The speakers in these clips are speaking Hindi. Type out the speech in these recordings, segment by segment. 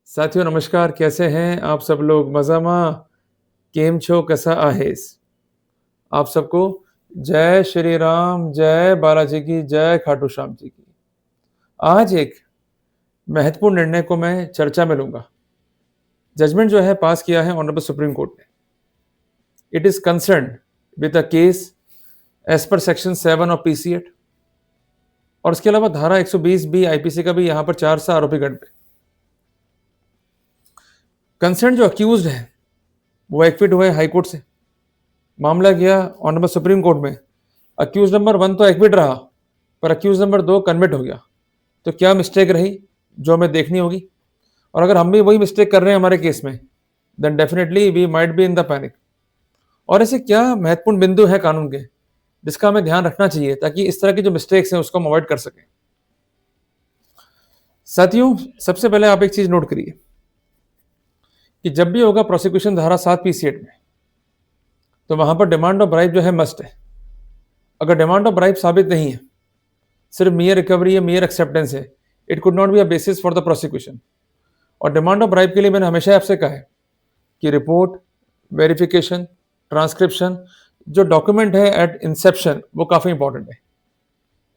साथियों नमस्कार, कैसे हैं आप सब लोग? मज़ामा? केम छो? कसा आहेस? आप सबको जय श्री राम, जय बालाजी की, जय खाटू श्याम जी की। आज एक महत्वपूर्ण निर्णय को मैं चर्चा में लूँगा। जजमेंट जो है पास किया है ऑनरेबल सुप्रीम कोर्ट ने। It is concerned with a case as per section 7 of PC act और इसके अलावा धारा 120 बी आईपीसी का भी यहाँ पर 4 सा आरोपीगण पे। कंसर्न जो अक्यूज्ड है वो एक्विट हुए हाई कोर्ट से। मामला गया ऑनरेबल सुप्रीम कोर्ट में। अक्यूज नंबर 1 तो एक्विट रहा, पर अक्यूज नंबर 2 कन्विट हो गया। तो क्या मिस्टेक रही जो हमें देखनी होगी? और अगर हम भी वही मिस्टेक कर रहे हैं हमारे केस में, then definitely we might be in the panic. और ऐसे क्या महत्वपूर्ण बिंदु है कानून के जिसका हमें ध्यान रखना चाहिए ताकि इस तरह की जो मिस्टेक्स हैं उसको हम अवॉइड कर सकें। साथियों, सबसे पहले आप एक चीज नोट करिए कि जब भी होगा प्रोसिक्यूशन धारा 7 पीसी एक्ट में, तो वहां पर डिमांड ऑफ ब्राइब जो है मस्ट है। अगर डिमांड ऑफ ब्राइब साबित नहीं है, सिर्फ मियर रिकवरी है, मियर एक्सेप्टेंस है, it could not be a basis for the prosecution. और डिमांड ऑफ ब्राइब के लिए मैंने हमेशा आपसे कहा है कि रिपोर्ट, वेरिफिकेशन, ट्रांसक्रिप्शन, जो डॉक्यूमेंट है एट इंसेप्शन, वो काफ़ी इंपॉर्टेंट है।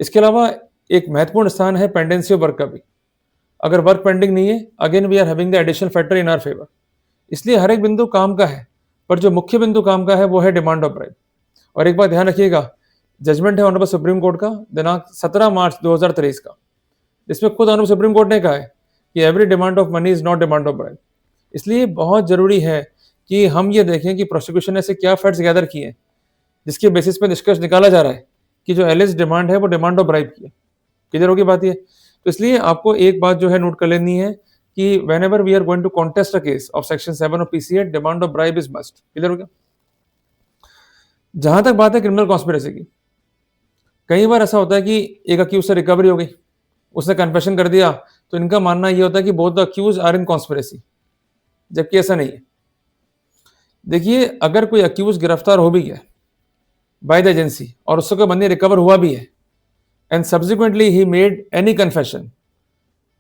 इसके अलावा एक महत्वपूर्ण स्थान है पेंडेंसी ऑफ वर्क का भी। अगर वर्क पेंडिंग नहीं है, again we are having the additional factor in our favour. इसलिए हर एक बिंदु काम का है, पर जो मुख्य बिंदु काम का है वो है डिमांड ऑफ ब्राइब। और एक बात ध्यान रखिएगा, जजमेंट है ऑनरेबल सुप्रीम कोर्ट का दिनांक 17 मार्च 2023 का, जिसमें खुद ऑनरेबल सुप्रीम कोर्ट ने कहा है कि every demand of money is not demand of bribe. इसलिए बहुत जरूरी है कि हम ये देखें कि प्रोसिक्यूशन ने से क्या फैक्ट्स गैदर किए हैं जिसके बेसिस पे निष्कर्ष निकाला जा रहा है कि जो एलिज डिमांड है वो डिमांड ऑफ ब्राइब की है। क्लियर होगी बात ये? तो इसलिए आपको एक बात जो है नोट कर लेनी है कि whenever we are going to contest a case of section 7 of PC act, demand of bribe is must. Clear हो गया? जहां तक बात है क्रिमिनल कॉन्स्पिरेसी की, कई बार ऐसा होता है कि एक अक्यूज से रिकवरी हो गई, उसने कन्फेशन कर दिया, तो इनका मानना यह होता है कि both the accused are in conspiracy, जबकि ऐसा नहीं है। देखिए, अगर कोई अक्यूज गिरफ्तार हो भी गया बाय द एजेंसी और उसको बंदी रिकवर हुआ भी है and subsequently he made any confession,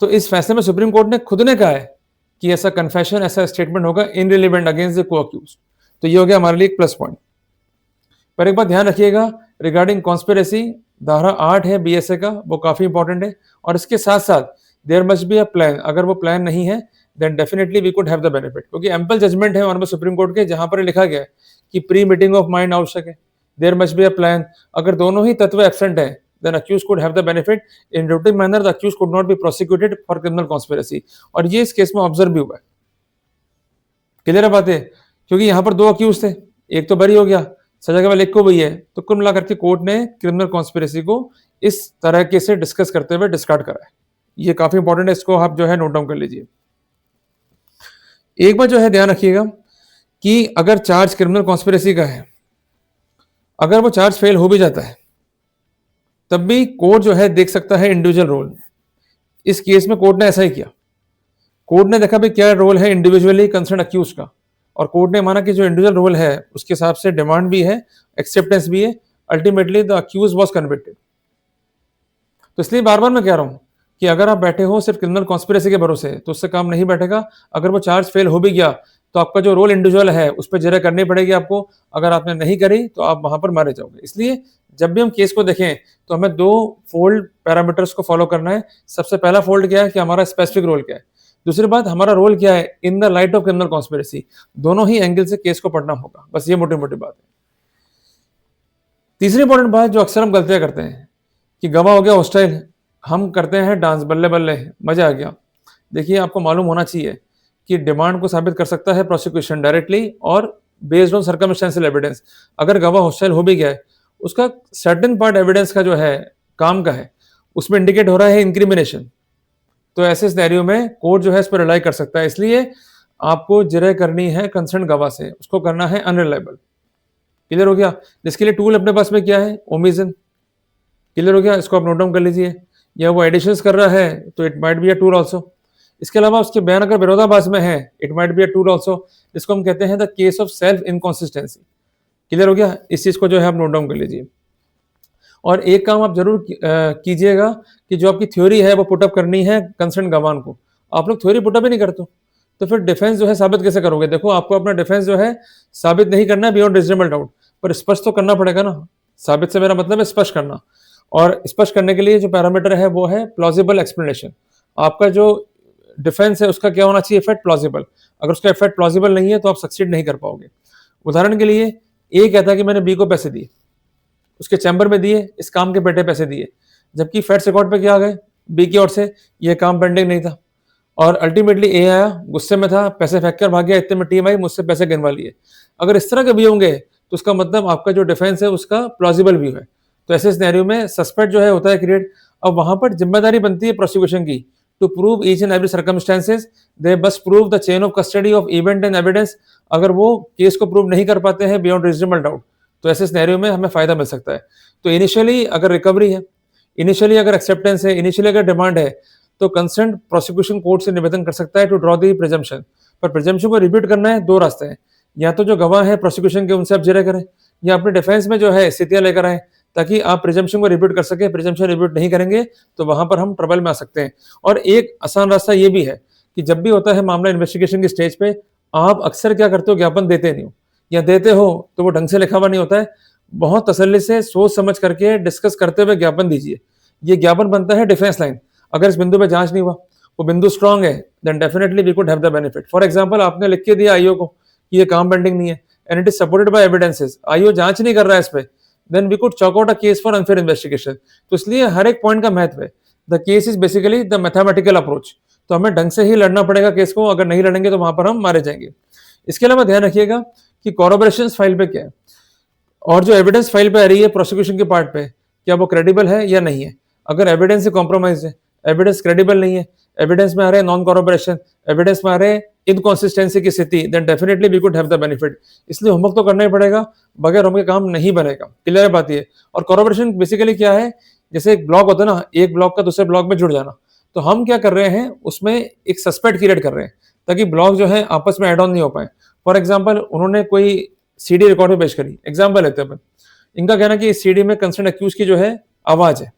तो इस फैसले में सुप्रीम कोर्ट ने खुद ने कहा है कि ऐसा कन्फेशन, ऐसा स्टेटमेंट होगा इनरिलेवेंट अगेंस्ट द को अक्यूज। तो ये हो गया हमारे लिए एक प्लस पॉइंट। पर एक बात ध्यान रखिएगा रिगार्डिंग कॉन्स्पिरेसी, धारा 8 है बीएसए का, वो काफी इंपॉर्टेंट है। और इसके साथ साथ there must be a plan. अगर वो प्लान नहीं है then definitely we could have the benefit, क्योंकि एम्पल जजमेंट है ऑनरेबल सुप्रीम कोर्ट के जहां पर लिखा गया है कि प्री मीटिंग ऑफ माइंड आवश्यक है, there must be a plan. अगर दोनों ही तत्व एब्सेंट है then accused could have the benefit in routine manner, the accused could not be prosecuted for criminal conspiracy। और ये इस केस में ऑब्जर्व भी हुआ है। क्लियर है बातें? क्योंकि यहाँ पर दो अक्यूज थे, एक तो बरी हो गया, सजा केवल एक को हुई है, तो कुल मिलाकर के कोर्ट ने क्रिमिनल कॉन्स्पिरेसी को इस तरह के से डिस्कस करते हुए डिस्कार्ड करा है। ये काफी इंपॉर्टेंट है, इसको आप जो है नोट डाउन कर लीजिए। एक बार जो है ध्यान रखिएगा कि अगर चार्ज क्रिमिनल कॉन्स्पिरेसी का है, अगर वो चार्ज फेल हो भी जाता है, तब भी कोर्ट जो है देख सकता है इंडिविजुअल रोल। इस केस में कोर्ट ने ऐसा ही किया। कोर्ट ने देखा भी क्या रोल है इंडिविजुअली कंसर्न अक्यूज का, और कोर्ट ने माना कि जो इंडिविजुअल रोल है उसके हिसाब से डिमांड भी है, एक्सेप्टेंस भी है, ultimately the accused was convicted. तो इसलिए बार बार मैं कह रहा हूं कि अगर आप बैठे हो सिर्फ क्रिमिनल कॉन्स्पिरेसी के भरोसे तो उससे काम नहीं बैठेगा। अगर वो चार्ज फेल हो भी गया तो आपका जो रोल इंडिविजुअल है उस पर जरा करनी पड़ेगी आपको। अगर आपने नहीं करी तो आप वहां पर मारे जाओगे। इसलिए जब भी हम केस को देखें तो हमें दो फोल्ड पैरामीटर्स को फॉलो करना है। सबसे पहला फोल्ड क्या है कि हमारा स्पेसिफिक रोल क्या है, दूसरी बात हमारा रोल क्या है in the light of criminal conspiracy. दोनों ही एंगल से केस को पढ़ना होगा, बस ये मोटी मोटी बात है। तीसरी इंपॉर्टेंट बात जो अक्सर हम गलतियां करते हैं कि गवाह हो गया हॉस्टाइल, हम करते हैं डांस, बल्ले बल्ले मजा आ गया। देखिए, आपको मालूम होना चाहिए कि डिमांड को साबित कर सकता है प्रोसिक्यूशन डायरेक्टली और बेस्ड ऑन सर्कमस्टेंशियल एविडेंस। अगर गवाह हॉस्टाइल हो भी गया है, उसका सर्टेन पार्ट एविडेंस का जो है काम का है, उसमें इंडिकेट हो रहा है इंक्रिमिनेशन, तो ऐसे सिनेरियो में कोर्ट जो है इस पर रिलाई कर सकता है। इसलिए आपको जिरह करनी है कंसर्न गवाह से, उसको करना है अनरिलायबल। क्लियर हो गया? जिसके लिए टूल अपने पास में क्या है, ओमिजन। क्लियर हो गया? इसको आप नोट डाउन कर लीजिए। या वो एडिशंस कर रहा है तो it might be a tool also. इसके अलावा उसके बयान अगर विरोधाभास में है, it might be a tool also, जिसको हम कहते हैं the case of self inconsistency. Clear हो गया? इस चीज को जो है आप नोट डाउन कर लीजिए। और एक काम आप जरूर कीजिएगा कि जो आपकी थ्योरी है वो पुटअप करनी है कंसर्न गवाह को। आप लोग थ्योरी पुटअप ही नहीं करते, तो फिर डिफेंस जो है साबित कैसे करोगे? देखो, आपको अपना डिफेंस जो है साबित नहीं करना है बियॉन्ड रीजनेबल डाउट, पर स्पष्ट तो करना पड़ेगा ना। साबित से मेरा मतलब है स्पष्ट करना, और स्पष्ट करने के लिए जो पैरामीटर है वो है प्लॉजिबल एक्सप्लेनेशन। आपका जो डिफेंस है उसका क्या होना चाहिए? Effect plausible. अगर उसका इफेक्ट प्लॉजिबल नहीं है तो आप सक्सीड नहीं कर पाओगे। उदाहरण के लिए, ए कहता है कि मैंने बी को पैसे दिए, उसके चैम्बर में दिए, इस काम के पेटे पैसे दिए, जबकि फैक्ट्स रिकॉर्ड पे क्या आ गए? बी की ओर से ये काम पेंडिंग नहीं था, और अल्टीमेटली ए आया, गुस्से में था, पैसे फेंक कर भाग गया, इतने में टीम आई, मुझसे पैसे गिनवा लिए। अगर इस तरह के व्यू होंगे तो उसका मतलब आपका जो डिफेंस है उसका प्लॉजिबल व्यू है। तो ऐसे सिनेरियो में सस्पेक्ट जो है होता है क्रिएट। अब वहां पर जिम्मेदारी बनती है प्रोसिक्यूशन की to prove each and every circumstances. They must prove the chain of custody of event and evidence. अगर वो केस को प्रूव नहीं कर पाते हैं बियॉन्ड रीजनेबल डाउट, तो ऐसे सिनेरियो में हमें फायदा मिल सकता है। तो इनिशियली अगर रिकवरी है, इनिशियली अगर एक्सेप्टेंस है, इनिशियली अगर डिमांड है, तो कंसर्न प्रोसिक्यूशन कोर्ट से निवेदन कर सकता है टू ड्रॉ दी प्रिजम्पशन। पर प्रिजम्पशन को रिपीट करना है, दो रास्ते हैं। या तो जो गवाह है प्रोसिक्यूशन के उनसे आप जिरह करें, या अपने डिफेंस में जो है स्थितियां लेकर आए ताकि आप प्रिजम्पशन को रिपीट कर सके। प्रिजम्पशन रिपीट नहीं करेंगे तो वहां पर हम ट्रबल में आ सकते हैं। और एक आसान रास्ता ये भी है कि जब भी होता है मामला इन्वेस्टिगेशन की स्टेज पे, आप अक्सर क्या करते हो, ज्ञापन देते नहीं हो, या देते हो तो वो ढंग से लिखा हुआ नहीं होता है। बहुत तसल्ली से सोच समझ करके डिस्कस करते हुए ज्ञापन दीजिए। ये ज्ञापन बनता है डिफेंस लाइन। अगर इस बिंदु पे जांच नहीं हुआ, वो बिंदु स्ट्रांग है, then definitely we could have the benefit. For example, आपने लिख के दिया आईओ को कि ये काम पेंडिंग नहीं है, and it is supported by evidences, IO जांच नहीं कर रहा है इस पे, then we could chalk out a case for unfair investigation. तो इसलिए हर एक पॉइंट का महत्व है। The case is basically the mathematical approach. तो हमें ढंग से ही लड़ना पड़ेगा केस को, अगर नहीं लड़ेंगे तो वहां पर हम मारे जाएंगे। इसके अलावा ध्यान रखिएगा कि कॉरोबोरेशन फाइल पे क्या है, और जो एविडेंस फाइल पे आ रही है प्रोसिक्यूशन के पार्ट पे, क्या वो क्रेडिबल है या नहीं है। अगर एविडेंस से कॉम्प्रोमाइज है, एविडेंस क्रेडिबल नहीं है, एविडेंस में आ रहे हैं नॉन कॉरोबोरेशन, एविडेंस में आ रहे हैं इनकॉन्सिस्टेंसी की स्थिति, then definitely we could have the benefit. इसलिए होमवर्क तो करना ही पड़ेगा, बगैर होमवर्क काम नहीं बनेगा। क्लियर है बात ये। और कॉरोबोरेशन बेसिकली क्या है, जैसे एक ब्लॉक होता है ना, एक ब्लॉक का दूसरे ब्लॉक में जुड़ जाना, तो हम क्या कर रहे हैं उसमें एक सस्पेक्ट क्रिएट कर रहे हैं ताकि ब्लॉक जो है आपस में एड ऑन नहीं हो पाए। फॉर एग्जाम्पल, उन्होंने कोई सीडी रिकॉर्ड में पेश करी, एग्जाम्पल लेते हैं अपन, इनका कहना कि इस सीडी में कंसर्न अक्यूज की जो है आवाज है।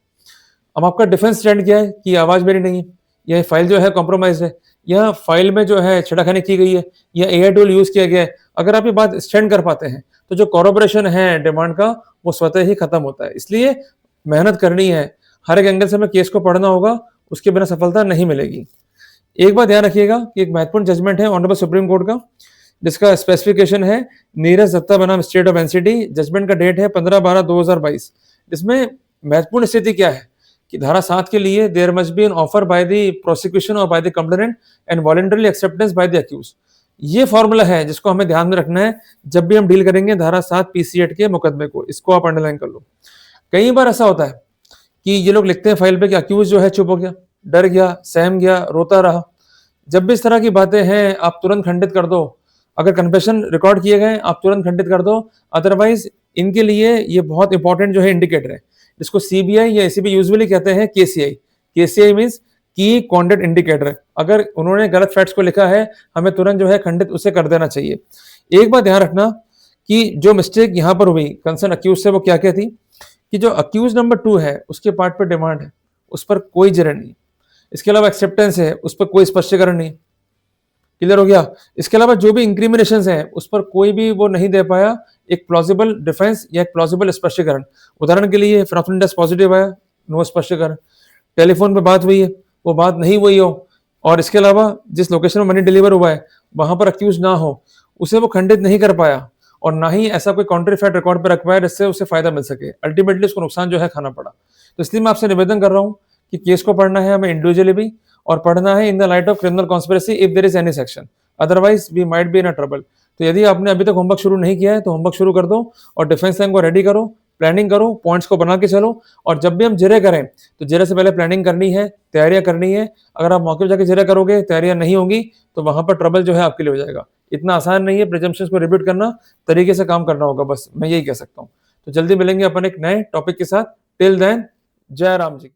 अब आपका डिफेंस स्टैंड क्या है कि आवाज मेरी नहीं है, यह फाइल जो है कॉम्प्रोमाइज है, यह फाइल में जो है छेड़खानी की गई है, या एआई टूल यूज किया गया है। अगर आप ये बात स्टैंड कर पाते हैं तो जो कॉरोबोरेशन है डिमांड का वो स्वतः ही खत्म होता है। इसलिए मेहनत करनी है, हर एक एंगल से हमें केस को पढ़ना होगा, उसके बिना सफलता नहीं मिलेगी। एक बात ध्यान रखिएगा कि एक महत्वपूर्ण जजमेंट है ऑनरेबल सुप्रीम कोर्ट का, जिसका स्पेसिफिकेशन है नीरज दत्ता बनाम स्टेट ऑफ एनसीडी। जजमेंट का डेट है 15/12/2022। इसमें महत्वपूर्ण स्थिति क्या है कि धारा 7 के लिए there must be an offer by the prosecution और by the complainant and voluntary acceptance by the accuse. ये फॉर्मूला है जिसको हमें ध्यान में रखना है जब भी हम डील करेंगे धारा 7 पीसी एक्ट के मुकदमे को। इसको आप अंडरलाइन कर लो। कई बार ऐसा होता है कि ये लोग लिखते हैं फाइल पे कि अक्यूज जो है चुप हो गया, डर गया, सहम गया, रोता रहा। जब भी इस तरह की बातें हैं आप तुरंत खंडित कर दो। अगर कन्फेशन रिकॉर्ड किए गए आप तुरंत खंडित कर दो, अदरवाइज इनके लिए ये बहुत इंपॉर्टेंट जो है इंडिकेटर है, जिसको सीबीआई या एसीबी यूजुअली कहते हैं केसीआई। केसीआई मींस की कॉन्टेंट इंडिकेटर। अगर उन्होंने गलत फैक्ट्स को लिखा है हमें तुरंत जो है खंडित उसे कर देना चाहिए। एक बात ध्यान रखना कि जो मिस्टेक यहाँ पर हुई कंसर्न अक्यूज से, वो क्या क्या थी कि जो अक्यूज नंबर 2 है उसके पार्ट पर डिमांड है, उस पर कोई जिरह नहीं। इसके अलावा एक्सेप्टेंस है, उस पर कोई स्पष्टीकरण नहीं। क्लियर हो गया। इसके अलावा जो भी इंक्रीमिनेशंस हैं उस पर कोई भी वो नहीं दे पाया एक प्लॉजिबल डिफेंस या एक प्लॉजिबल स्पष्टीकरण। उदाहरण के लिए फिनोलिन टेस्ट पॉजिटिव आया, नो स्पष्टीकरण। टेलीफोन पे बात हुई है, वो बात नहीं हुई हो, और इसके अलावा जिस लोकेशन में मनी डिलीवर हुआ है वहां पर अक्यूज ना हो, उसे वो खंडित नहीं कर पाया, और ना ही ऐसा कोई काउंटर फैक्ट रिकॉर्ड पर रख पाया जिससे उसे फायदा मिल सके। अल्टीमेटली उसको नुकसान जो है खाना पड़ा। तो इसलिए मैं आपसे निवेदन कर रहा हूँ कि केस को पढ़ना है हमें इंडिविजुअली भी, और पढ़ना है in the light of criminal conspiracy if there is any section, otherwise we might be in a trouble. तो यदि आपने अभी तक होमवर्क शुरू नहीं किया है तो होमवर्क शुरू कर दो, और डिफेंस लाइन को रेडी करो, प्लानिंग करो, पॉइंट्स को बना के चलो। और जब भी हम जिरह करें तो जिरह से पहले प्लानिंग करनी है, तैयारियां करनी है। अगर आप मौके पर जाकर जिरह करोगे, तैयारियां नहीं होंगी, तो वहां पर ट्रबल जो है आपके लिए हो जाएगा। इतना आसान नहीं है प्रिजम्पशंस को रिपीट करना, तरीके से काम करना होगा, बस मैं यही कह सकता हूँ। तो जल्दी मिलेंगे अपन एक नए टॉपिक के साथ। टिल देन, जय राम जी की।